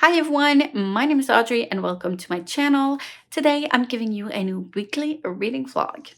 Hi everyone, my name is Audrey and welcome to my channel. Today I'm giving you a new weekly reading vlog.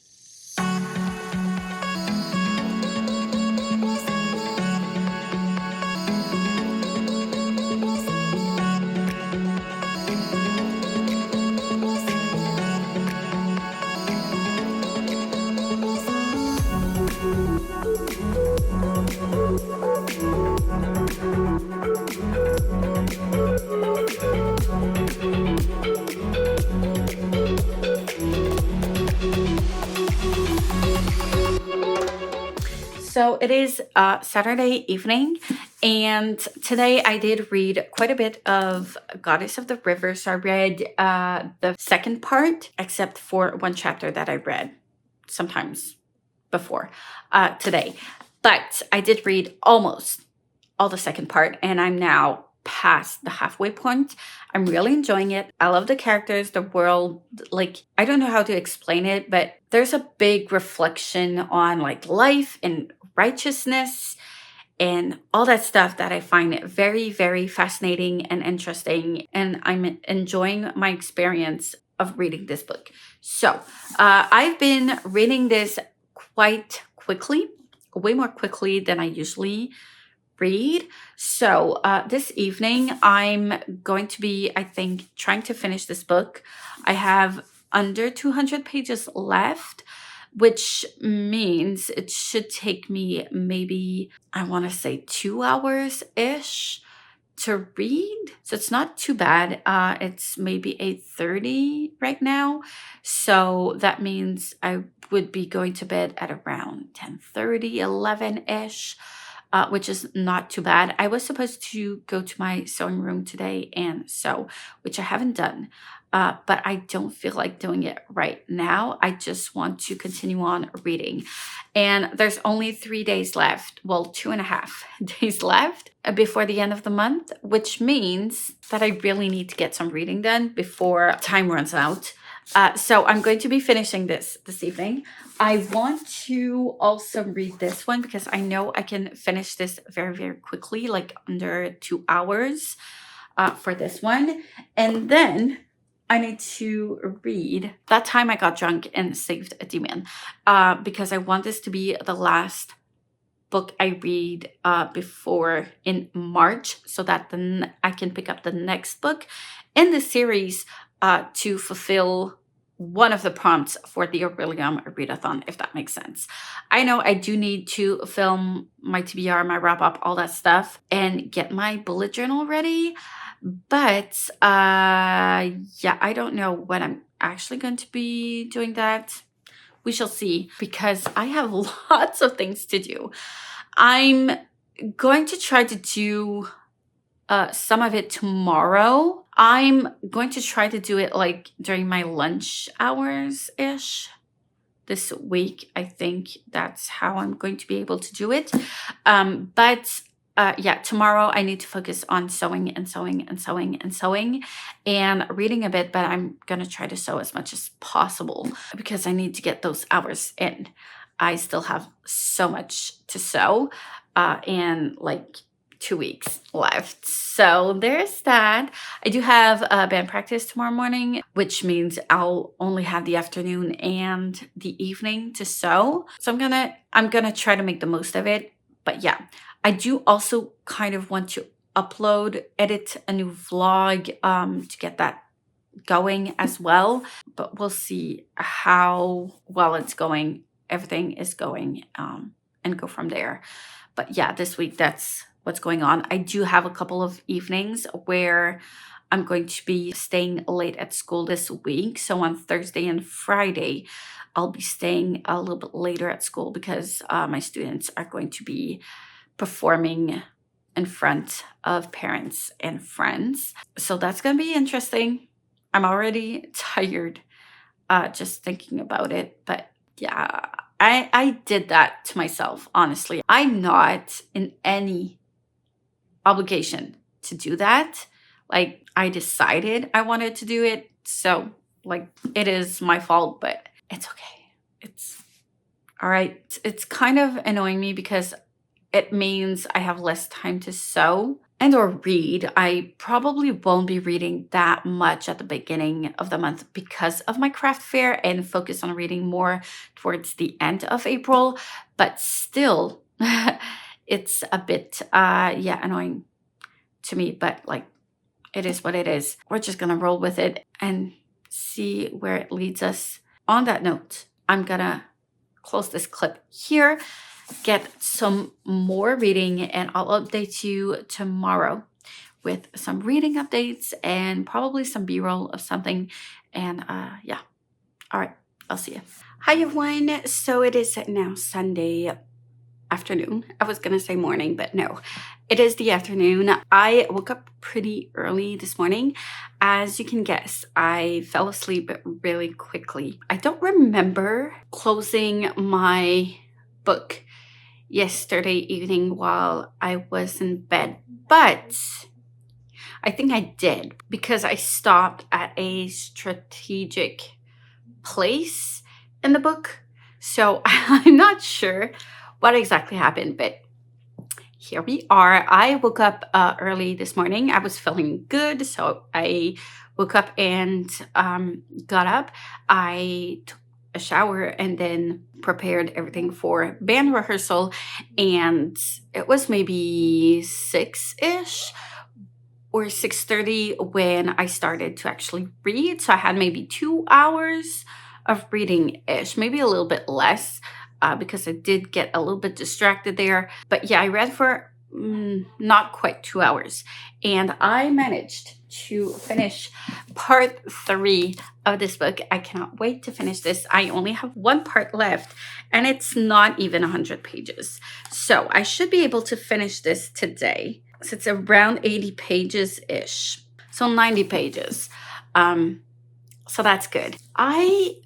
So it is Saturday evening, and today I did read quite a bit of Goddess of the River. So I read the second part, except for one chapter that I read sometimes before today. But I did read almost all the second part, and I'm now past the halfway point. I'm really enjoying it. I love the characters, the world. Like, I don't know how to explain it, but there's a big reflection on like life and righteousness and all that stuff that I find very, very fascinating and interesting. And I'm enjoying my experience of reading this book. So I've been reading this quite quickly, way more quickly than I usually read. So this evening I'm going to be, I think, trying to finish this book. I have under 200 pages left, which means it should take me maybe, I want to say 2 hours-ish to read. So it's not too bad. It's maybe 8:30 right now. So that means I would be going to bed at around 10:30, 11-ish. Which is not too bad. I was supposed to go to my sewing room today and sew, which I haven't done, but I don't feel like doing it right now. I just want to continue on reading. And there's only 3 days left, well, 2.5 days left before the end of the month, which means that I really need to get some reading done before time runs out. So I'm going to be finishing this evening. I want to also read this one because I know I can finish this very, very quickly, like under 2 hours for this one. And then I need to read That Time I Got Drunk and Saved a Demon because I want this to be the last book I read before in March, so that then I can pick up the next book in the series to fulfill one of the prompts for the Aurelium readathon, if that makes sense. I know I do need to film my TBR, my wrap up, all that stuff, and get my bullet journal ready. But yeah, I don't know when I'm actually going to be doing that. We shall see, because I have lots of things to do. I'm going to try to do some of it tomorrow. I'm going to try to do it like during my lunch hours-ish this week. I think that's how I'm going to be able to do it. But yeah, tomorrow I need to focus on sewing and sewing and sewing and sewing and reading a bit, but I'm going to try to sew as much as possible because I need to get those hours in. I still have so much to sew and like 2 weeks left. So there's that. I do have band practice tomorrow morning, which means I'll only have the afternoon and the evening to sew. So I'm gonna try to make the most of it. But yeah, I do also kind of want to edit a new vlog to get that going as well. But we'll see how well it's going, everything is going, and go from there. But yeah, this week that's what's going on. I do have a couple of evenings where I'm going to be staying late at school this week. So on Thursday and Friday, I'll be staying a little bit later at school because my students are going to be performing in front of parents and friends. So that's going to be interesting. I'm already tired just thinking about it. But yeah, I did that to myself, honestly. I'm not in any obligation to do that. Like, I decided I wanted to do it, so like it is my fault, but it's okay. It's all right. It's kind of annoying me because it means I have less time to sew and or read. I probably won't be reading that much at the beginning of the month because of my craft fair, and focus on reading more towards the end of April. But still, it's a bit yeah, annoying to me, but like, it is what it is. We're just gonna roll with it and see where it leads us. On that note, I'm gonna close this clip here, get some more reading, and I'll update you tomorrow with some reading updates and probably some b-roll of something. And yeah, all right, I'll see you. Hi everyone. So it is now Sunday afternoon. I was gonna say morning, but no, it is the afternoon. I woke up pretty early this morning. As you can guess, I fell asleep really quickly. I don't remember closing my book yesterday evening while I was in bed, but I think I did, because I stopped at a strategic place in the book. So I'm not sure what exactly happened, but here we are. I woke up early this morning. I was feeling good, so I woke up and got up. I took a shower and then prepared everything for band rehearsal, and it was maybe 6-ish or 6:30 when I started to actually read. So I had maybe 2 hours of reading-ish, maybe a little bit less, because I did get a little bit distracted there. But yeah, I read for not quite 2 hours, and I managed to finish part 3 of this book. I cannot wait to finish this. I only have one part left, and it's not even 100 pages. So I should be able to finish this today. So it's around 80 pages-ish. So 90 pages. So that's good. I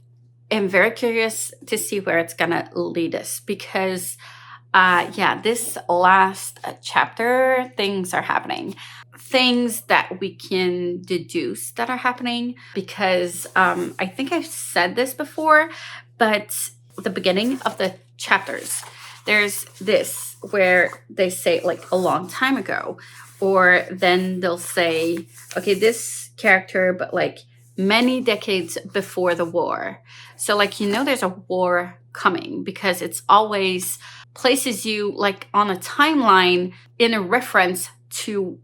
am very curious to see where it's gonna lead us, because yeah, this last chapter, things are happening. Things that we can deduce that are happening, because I think I've said this before, but at the beginning of the chapters, there's this where they say like a long time ago, or then they'll say, okay, this character, but like many decades before the war. So like, you know, there's a war coming, because it's always places you like on a timeline in a reference to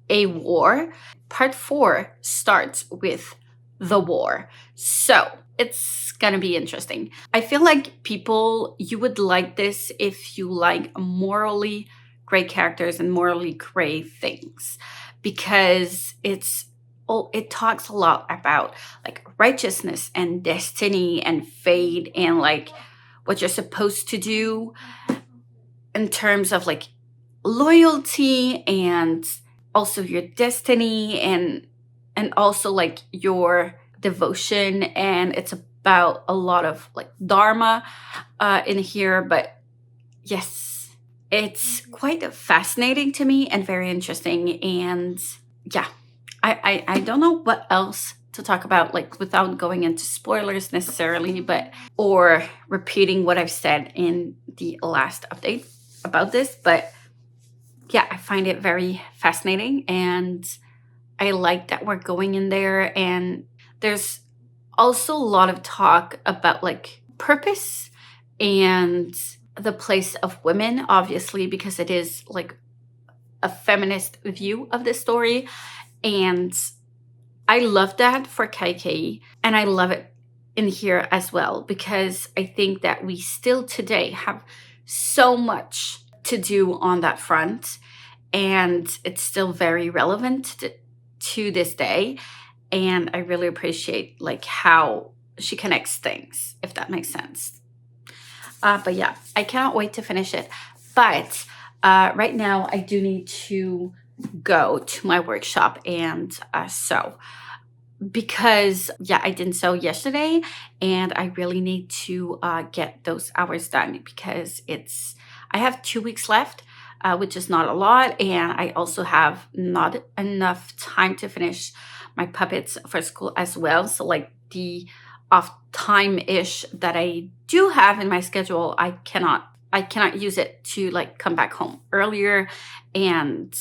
a war. Part 4 starts with the war. So it's gonna be interesting. I feel like people, you would like this if you like morally gray characters and morally gray things, because it talks a lot about like righteousness and destiny and fate, and like what you're supposed to do in terms of like loyalty, and also your destiny, and also like your devotion. And it's about a lot of like dharma in here. But yes, it's quite fascinating to me and very interesting. And yeah, I don't know what else to talk about, like without going into spoilers necessarily, but or repeating what I've said in the last update about this. But yeah, I find it very fascinating, and I like that we're going in there. And there's also a lot of talk about like purpose and the place of women, obviously, because it is like a feminist view of the story. And I love that for Kaikei, and I love it in here as well, because I think that we still today have so much to do on that front, and it's still very relevant to this day. And I really appreciate like how she connects things, if that makes sense. But yeah, I cannot wait to finish it. But right now I do need to go to my workshop and sew, because yeah, I didn't sew yesterday, and I really need to get those hours done, because I have 2 weeks left, which is not a lot, and I also have not enough time to finish my puppets for school as well. So like the off time-ish that I do have in my schedule, I cannot use it to like come back home earlier and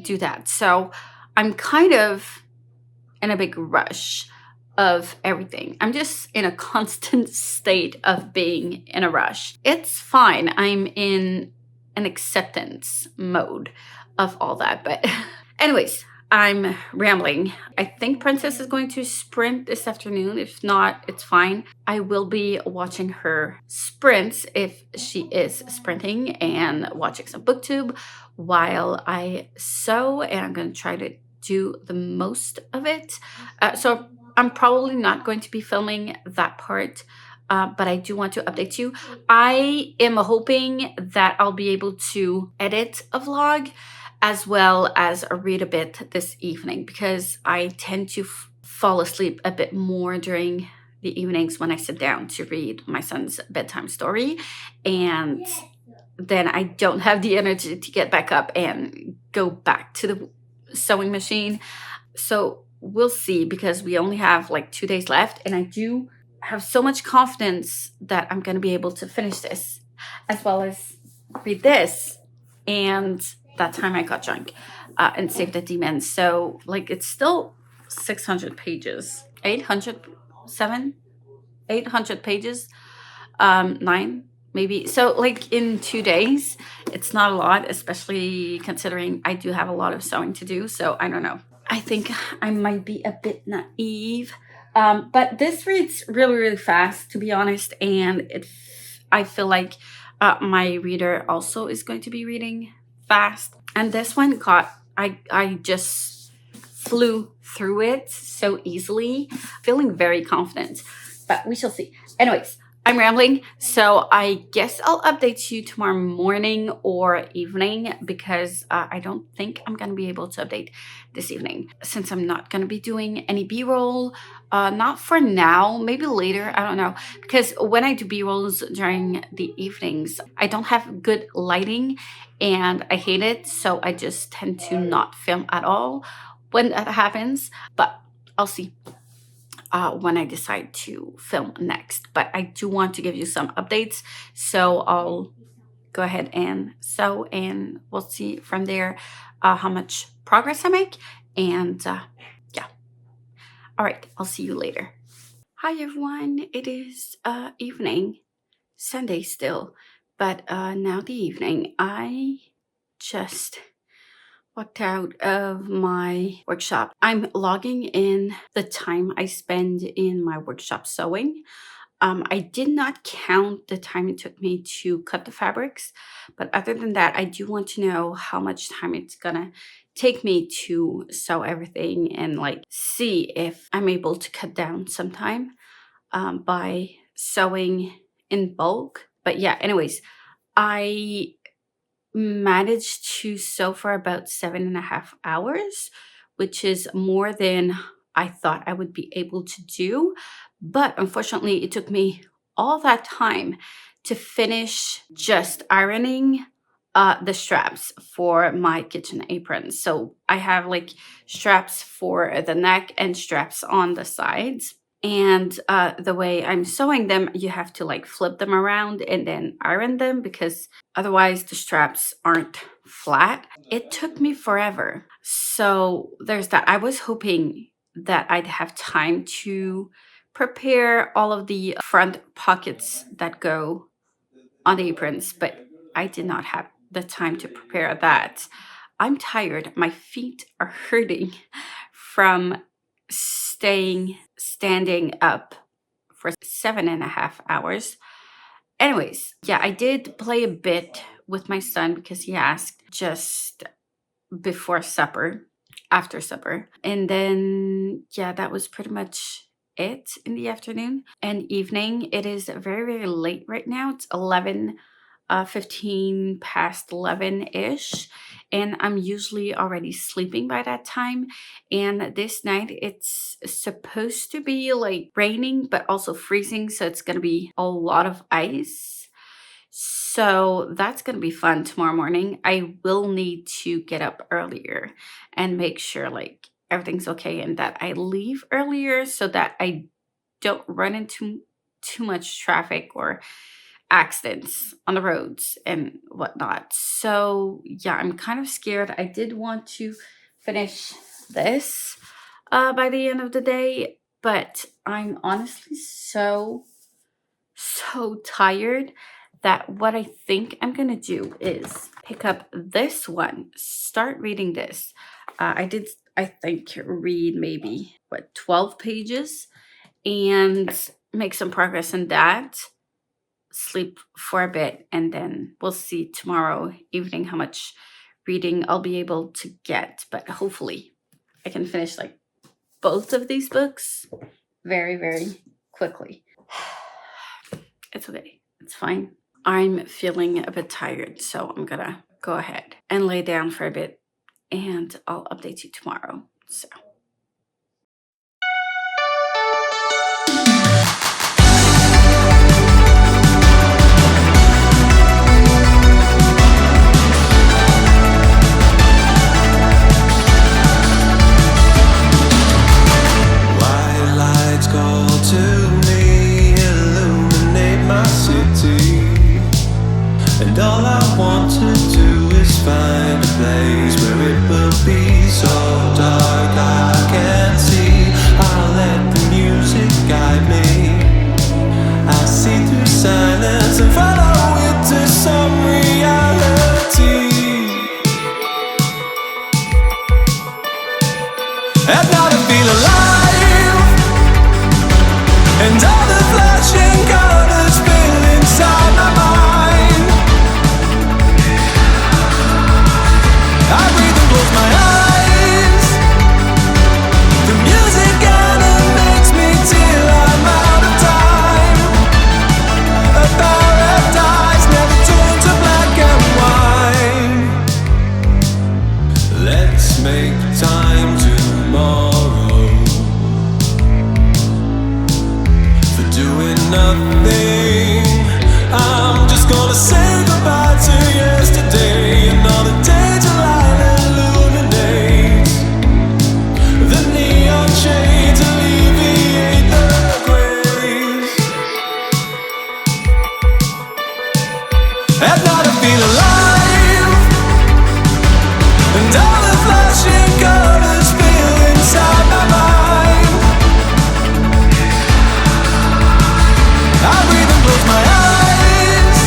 do that. So I'm kind of in a big rush of everything. I'm just in a constant state of being in a rush. It's fine. I'm in an acceptance mode of all that. But, anyways, I'm rambling. I think Princess is going to sprint this afternoon. If not, it's fine. I will be watching her sprints if she is sprinting and watching some booktube while I sew, and I'm going to try to do the most of it. So I'm probably not going to be filming that part, but I do want to update you. I am hoping that I'll be able to edit a vlog as well as read a bit this evening, because I tend to fall asleep a bit more during the evenings when I sit down to read my son's bedtime story, and then I don't have the energy to get back up and go back to the sewing machine. So we'll see, because we only have like 2 days left, and I do have so much confidence that I'm going to be able to finish this as well as read this. And that time I got drunk and saved the demons. So like it's still 600 pages, 800 pages, 9 maybe. So like in 2 days, it's not a lot, especially considering I do have a lot of sewing to do. So I don't know. I think I might be a bit naive. But this reads really, really fast, to be honest. And I feel like my reader also is going to be reading fast. And this one I just flew through it so easily, feeling very confident. But we shall see. Anyways, I'm rambling, so I guess I'll update you tomorrow morning or evening, because I don't think I'm going to be able to update this evening since I'm not going to be doing any B-roll. Not for now, maybe later, I don't know. Because when I do B-rolls during the evenings, I don't have good lighting and I hate it, so I just tend to not film at all when that happens. But I'll see when I decide to film next. But I do want to give you some updates, so I'll go ahead and sew, and we'll see from there how much progress I make. And yeah, all right, I'll see you later. Hi everyone, it is evening, Sunday still, but now the evening. I just walked out of my workshop. I'm logging in the time I spend in my workshop sewing. I did not count the time it took me to cut the fabrics, but other than that, I do want to know how much time it's gonna take me to sew everything, and like see if I'm able to cut down some time by sewing in bulk. But yeah, anyways, I managed to sew for about 7.5 hours, which is more than I thought I would be able to do. But unfortunately, it took me all that time to finish just ironing the straps for my kitchen apron. So I have like straps for the neck and straps on the sides. And the way I'm sewing them, you have to like flip them around and then iron them, because otherwise the straps aren't flat. It took me forever. So there's that. I was hoping that I'd have time to prepare all of the front pockets that go on the aprons, but I did not have the time to prepare that. I'm tired. My feet are hurting from standing up for 7.5 hours. Anyways, yeah, I did play a bit with my son because he asked just before supper, after supper. And then, yeah, that was pretty much it in the afternoon and evening. It is very, very late right now. It's 15 past 11-ish, and I'm usually already sleeping by that time. And this night it's supposed to be like raining but also freezing, so it's gonna be a lot of ice. So that's gonna be fun tomorrow morning. I will need to get up earlier and make sure like everything's okay, and that I leave earlier so that I don't run into too much traffic or accidents on the roads and whatnot. So yeah, I'm kind of scared. I did want to finish this by the end of the day, but I'm honestly so tired that what I think I'm gonna do is pick up this one, start reading this. I think, read maybe, 12 pages and make some progress in that, sleep for a bit, and then we'll see tomorrow evening how much reading I'll be able to get. But hopefully I can finish like both of these books very, very quickly. It's okay. It's fine. I'm feeling a bit tired, so I'm gonna go ahead and lay down for a bit and I'll update you tomorrow. So. White lights call to me, illuminate my city. And all I want to do is find a place where it will be so dark I can't see. I'll let the music guide me. I see through silence and follow it to some reality. At night I feel alive, and all the flashing colors fill inside my mind. I breathe and close my eyes. The music animates me till I'm out of time. A paradise never turned to black and white. Let's make time tomorrow for doing nothing. I'm just gonna say goodbye to yesterday and all the daylight illuminates the neon shades alleviate the grace. At night I feel alive, and all the flashing colors fill inside my mind. I breathe and close my eyes.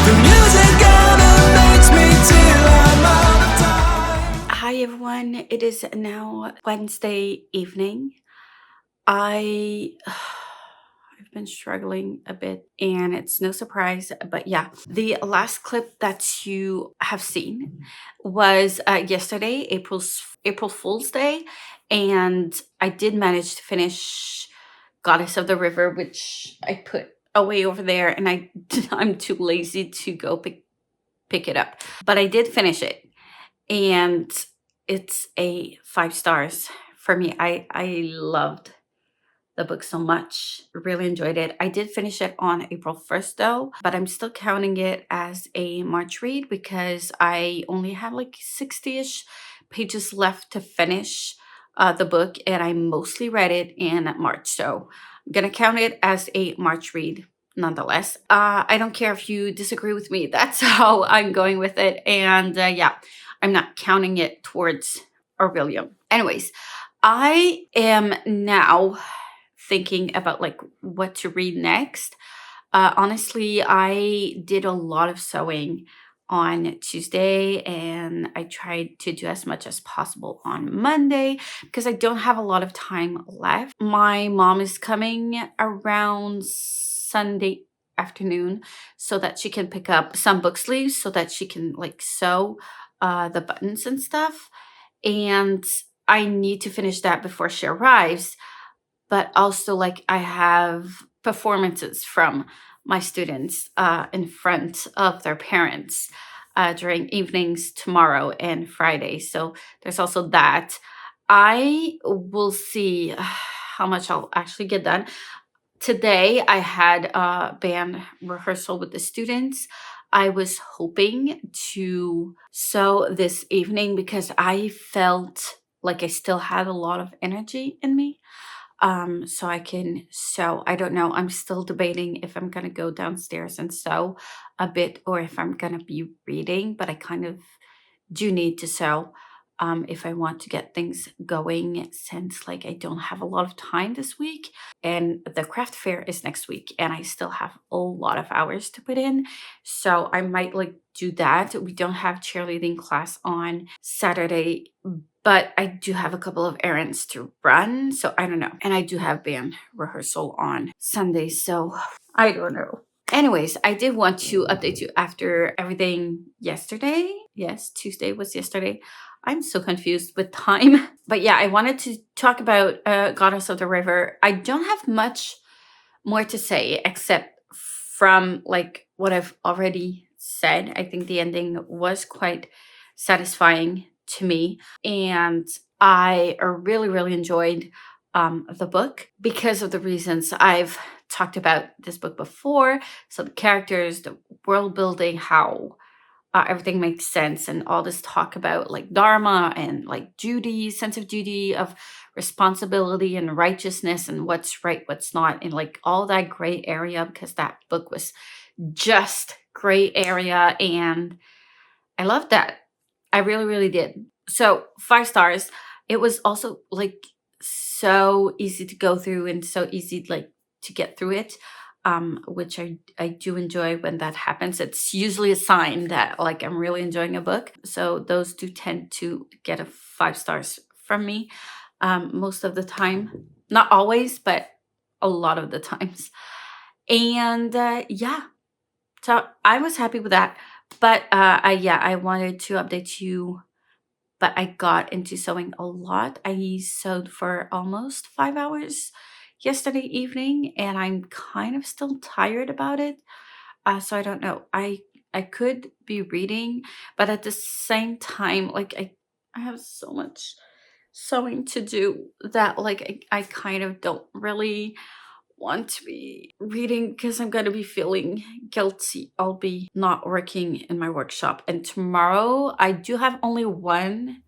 The music animates me till I'm out of time. Hi everyone, it is now Wednesday evening. I've been struggling a bit and it's no surprise, but yeah, the last clip that you have seen was yesterday, April Fool's Day, and I did manage to finish Goddess of the River, which I put away over there, and I'm too lazy to go pick it up, but I did finish it, and it's a 5 stars for me. I loved the book so much, really enjoyed it. I did finish it on April 1st though, but I'm still counting it as a March read because I only have like 60-ish pages left to finish the book, and I mostly read it in March, so I'm gonna count it as a March read nonetheless. I don't care if you disagree with me, that's how I'm going with it, and yeah, I'm not counting it towards Aurelium. Anyways, I am now thinking about like what to read next. Honestly, I did a lot of sewing on Tuesday and I tried to do as much as possible on Monday because I don't have a lot of time left. My mom is coming around Sunday afternoon so that she can pick up some book sleeves so that she can like sew the buttons and stuff. And I need to finish that before she arrives. But also, like, I have performances from my students in front of their parents during evenings tomorrow and Friday. So there's also that. I will see how much I'll actually get done. Today, I had a band rehearsal with the students. I was hoping to sew this evening because I felt like I still had a lot of energy in me. so I can sew. I don't know. I'm still debating if I'm gonna go downstairs and sew a bit or if I'm gonna be reading, but I kind of do need to sew if I want to get things going, since like I don't have a lot of time this week and the craft fair is next week and I still have a lot of hours to put in. So I might like do that. We don't have cheerleading class on Saturday, but I do have a couple of errands to run. So I don't know. And I do have band rehearsal on Sunday. So I don't know. Anyways, I did want to update you after everything yesterday. Yes, Tuesday was yesterday. I'm so confused with time. But yeah, I wanted to talk about Goddess of the River. I don't have much more to say except from like what I've already said. I think the ending was quite satisfying to me. And I really, really enjoyed the book because of the reasons I've talked about this book before. So the characters, the world building, how everything makes sense, and all this talk about like dharma and like duty, sense of duty, of responsibility and righteousness, and what's right, what's not, and like all that gray area, because that book was just gray area. And I loved that. I really, really did. So 5 stars. It was also like so easy to go through and so easy like to get through it, which I do enjoy when that happens. It's usually a sign that like I'm really enjoying a book. So those do tend to get a 5 stars from me most of the time. Not always, but a lot of the times. And yeah, so I was happy with that. But I wanted to update you. But I got into sewing a lot. I sewed for almost 5 hours yesterday evening, and I'm kind of still tired about it. So I don't know. I could be reading, but at the same time, like I have so much sewing to do that like I kind of don't really want to be reading because I'm going to be feeling guilty. I'll be not working in my workshop. And tomorrow I do have only one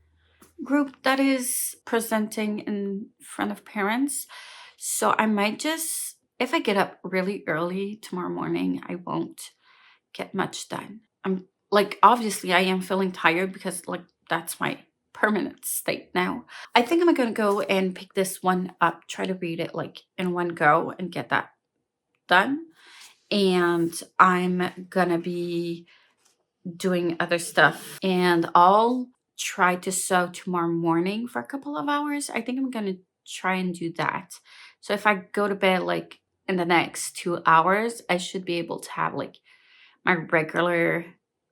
group that is presenting in front of parents. So I might just, if I get up really early tomorrow morning, I won't get much done. I'm like, obviously I am feeling tired because like that's my permanent state now. I think I'm going to go and pick this one up, try to read it like in one go and get that done. And I'm going to be doing other stuff, and I'll try to sew tomorrow morning for a couple of hours. I think I'm going to try and do that. So if I go to bed like in the next 2 hours, I should be able to have like my regular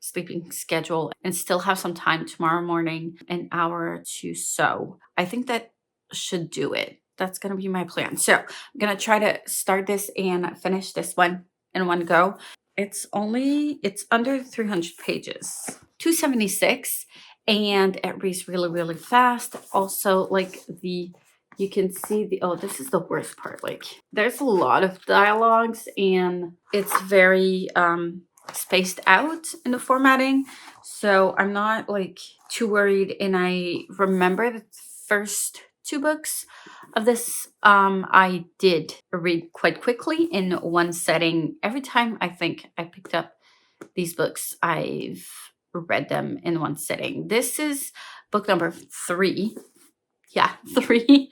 sleeping schedule and still have some time tomorrow morning, an hour to sew. I think that should do it. That's going to be my plan. So I'm going to try to start this and finish this one in one go. It's under 300 pages, 276, and it reads really, really fast. Also, like you can see this is the worst part. Like there's a lot of dialogues and it's very spaced out in the formatting. So I'm not like too worried. And I remember the first 2 books of this I did read quite quickly in one setting. Every time I think I picked up these books, I've read them in one sitting. This is book number 3. Yeah, 3.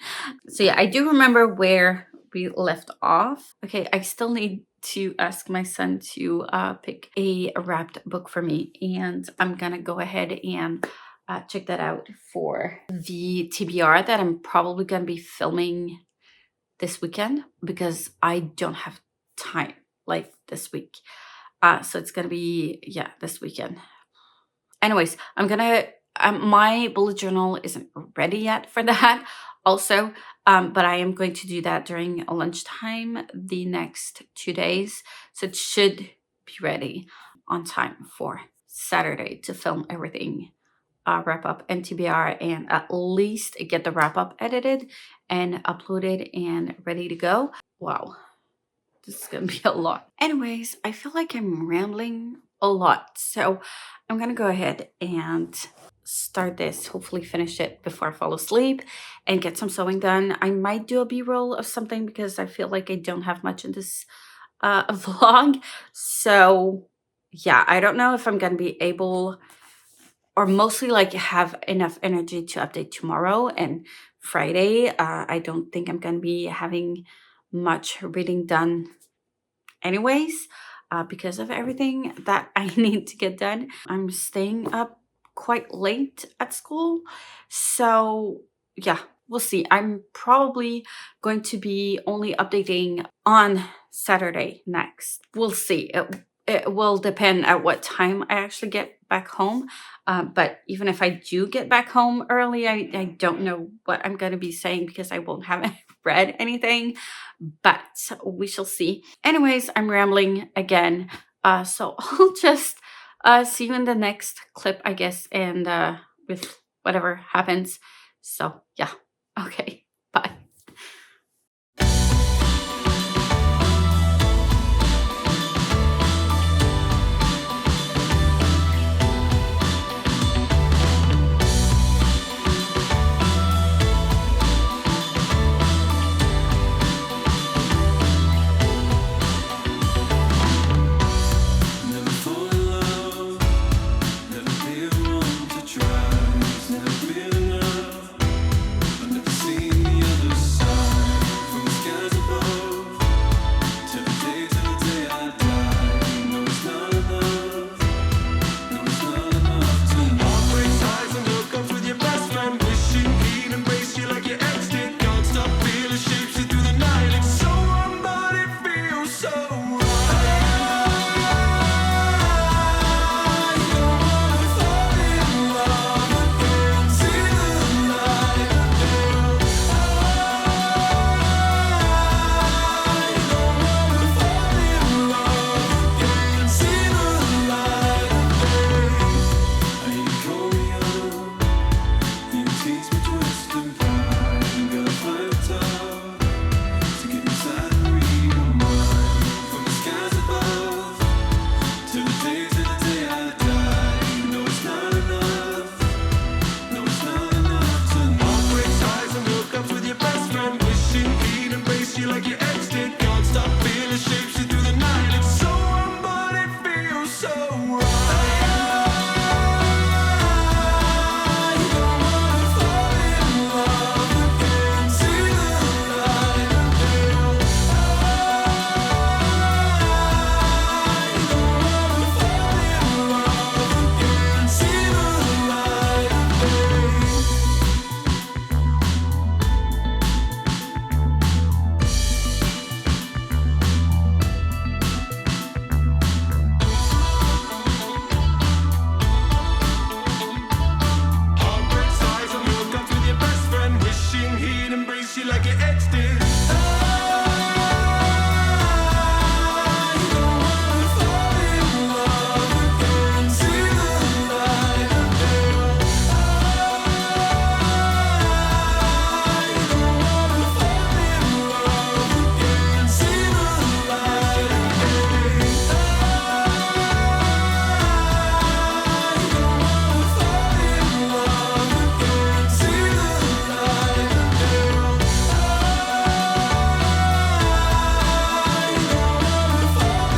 So yeah, I do remember where we left off. Okay, I still need to ask my son to pick a wrapped book for me, and I'm gonna go ahead and check that out for the TBR that I'm probably gonna be filming this weekend because I don't have time like this week. So it's gonna be this weekend. Anyways, I'm gonna my bullet journal isn't ready yet for that also, but I am going to do that during lunchtime the next 2 days, so it should be ready on time for Saturday to film everything, wrap up and TBR, and at least get the wrap up edited and uploaded and ready to go. Wow, this is gonna be a lot. Anyways, I feel like I'm rambling a lot, so I'm gonna go ahead and start this, hopefully finish it before I fall asleep and get some sewing done. I might do a B-roll of something because I feel like I don't have much in this vlog. So yeah, I don't know if I'm gonna be able, or mostly like have enough energy to update tomorrow and Friday. I don't think I'm gonna be having much reading done anyways, because of everything that I need to get done. I'm staying up quite late at school. So yeah, we'll see. I'm probably going to be only updating on Saturday next. We'll see. It will depend at what time I actually get back home. But even if I do get back home early, I don't know what I'm going to be saying because I won't have read anything, but we shall see. Anyways, I'm rambling again. So I'll just see you in the next clip, I guess, and with whatever happens. So yeah, okay, bye. Never fall in love, never be one to try. It's never been enough. I've never seen the other side. From the skies above to the day I die. No, it's not enough. No, it's not enough to walk breaks eyes and look up with your best friend, wishing he'd embrace you like your ex did. Can't stop feeling shapes you through the night. It's so wrong, but it feels so right. Like your ex did, can't stop feeling shapes you through the night. It's so wrong, but it feels so right. You don't wanna fall in love again. See the light of day. You don't wanna fall in love again. See the light of day. Heartbreaks eyes and look up with your best friend, wishing he'd embrace you like your ex did. You don't wanna fall in love again. See the light of day. You don't wanna fall in love again. See the light of day. You don't wanna fall in love again. See the light of day. You don't wanna fall in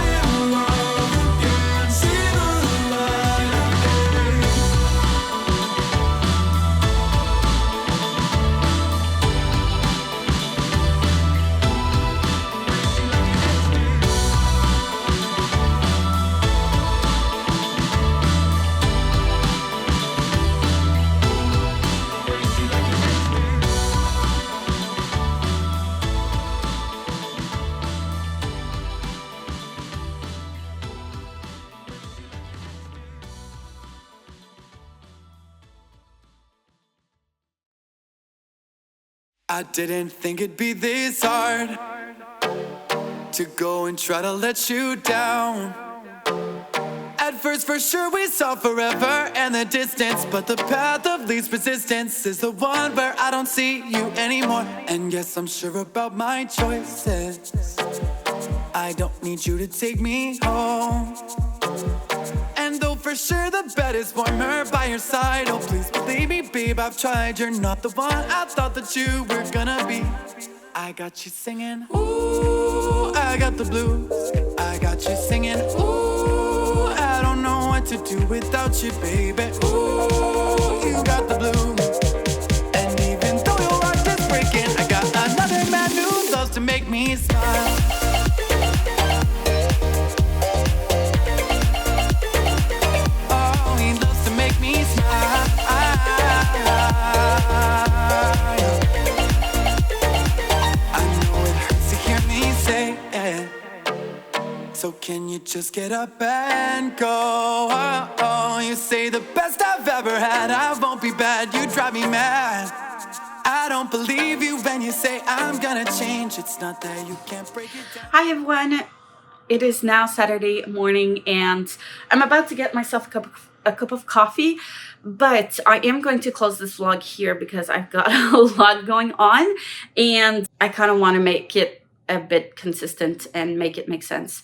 love again. See the light of day. I didn't think it'd be this hard to go and try to let you down. At first, for sure, we saw forever and the distance, but the path of least resistance is the one where I don't see you anymore. And yes, I'm sure about my choices. I don't need you to take me home. And though for for sure the bed is warmer by your side. Oh, please believe me, babe, I've tried. You're not the one I thought that you were gonna be. I got you singing, ooh, I got the blues. I got you singing, ooh, I don't know what to do without you, baby. Ooh, you got the blues. And even though your heart is breaking, I got another man who loves to make me smile. Oh, he loves to make me smile. So can you just get up and go? Oh, oh, you say the best I've ever had. I won't be bad, you drive me mad. I don't believe you when you say I'm gonna change. It's not that you can't break it down. Hi everyone, it is now Saturday morning and I'm about to get myself a cup of coffee, but I am going to close this vlog here because I've got a lot going on and I kind of want to make it a bit consistent and make it make sense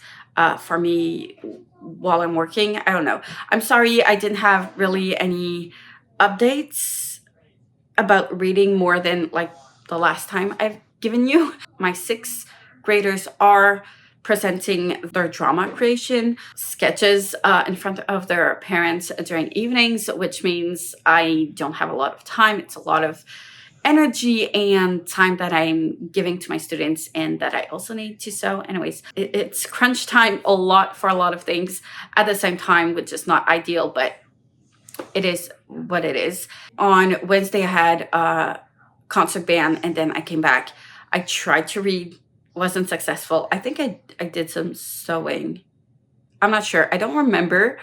for me while I'm working. I don't know. I'm sorry I didn't have really any updates about reading more than like the last time I've given you. My 6th graders are presenting their drama creation sketches in front of their parents during evenings, which means I don't have a lot of time. It's a lot of energy and time that I'm giving to my students and that I also need to sew. Anyways, it's crunch time a lot for a lot of things at the same time, which is not ideal, but it is what it is. On Wednesday, I had a concert band and then I came back. I tried to read, wasn't successful. I think I did some sewing. I'm not sure. I don't remember.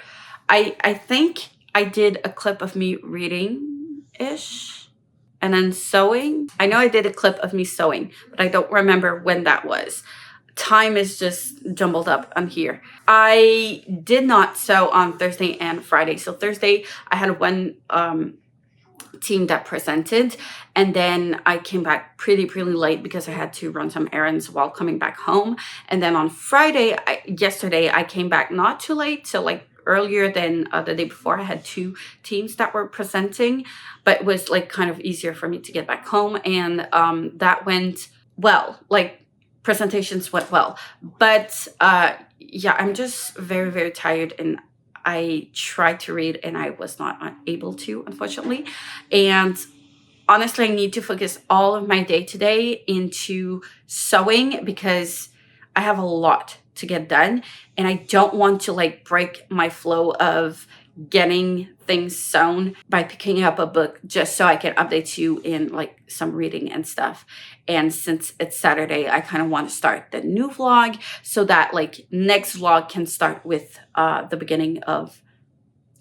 I think I did a clip of me reading-ish. And then sewing. I know I did a clip of me sewing, but I don't remember when that was. Time is just jumbled up on here. I did not sew on Thursday and Friday. So Thursday, I had one team that presented, and then I came back pretty late because I had to run some errands while coming back home. And then on Friday, yesterday, I came back not too late, so like earlier than the day before. I had 2 teams that were presenting, but it was like kind of easier for me to get back home, and that went well. Like presentations went well, but yeah, I'm just very tired, and I tried to read and I was not able to, unfortunately. And honestly, I need to focus all of my day today into sewing because I have a lot to get done and I don't want to like break my flow of getting things sewn by picking up a book just so I can update you in like some reading and stuff. And since it's Saturday, I kind of want to start the new vlog so that like next vlog can start with the beginning of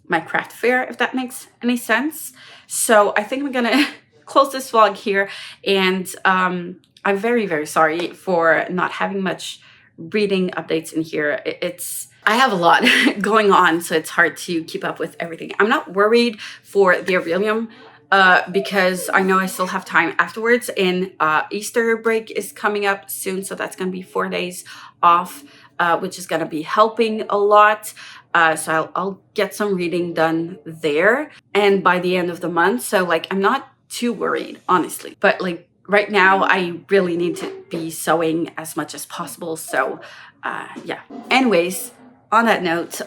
my craft fair, if that makes any sense. So I think I'm gonna close this vlog here, and I'm very sorry for not having much reading updates in here. I have a lot going on, so it's hard to keep up with everything. I'm not worried for the Aurelium because I know I still have time afterwards, and Easter break is coming up soon, so that's going to be 4 days off, which is going to be helping a lot. So I'll get some reading done there, and by the end of the month, so like I'm not too worried, honestly. But like right now, I really need to be sewing as much as possible. So yeah. Anyways, on that note,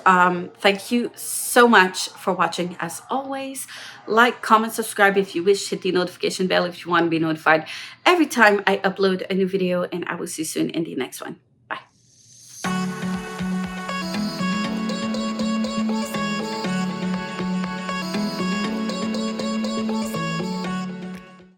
thank you so much for watching. As always, like, comment, subscribe if you wish, hit the notification bell if you want to be notified every time I upload a new video, and I will see you soon in the next one.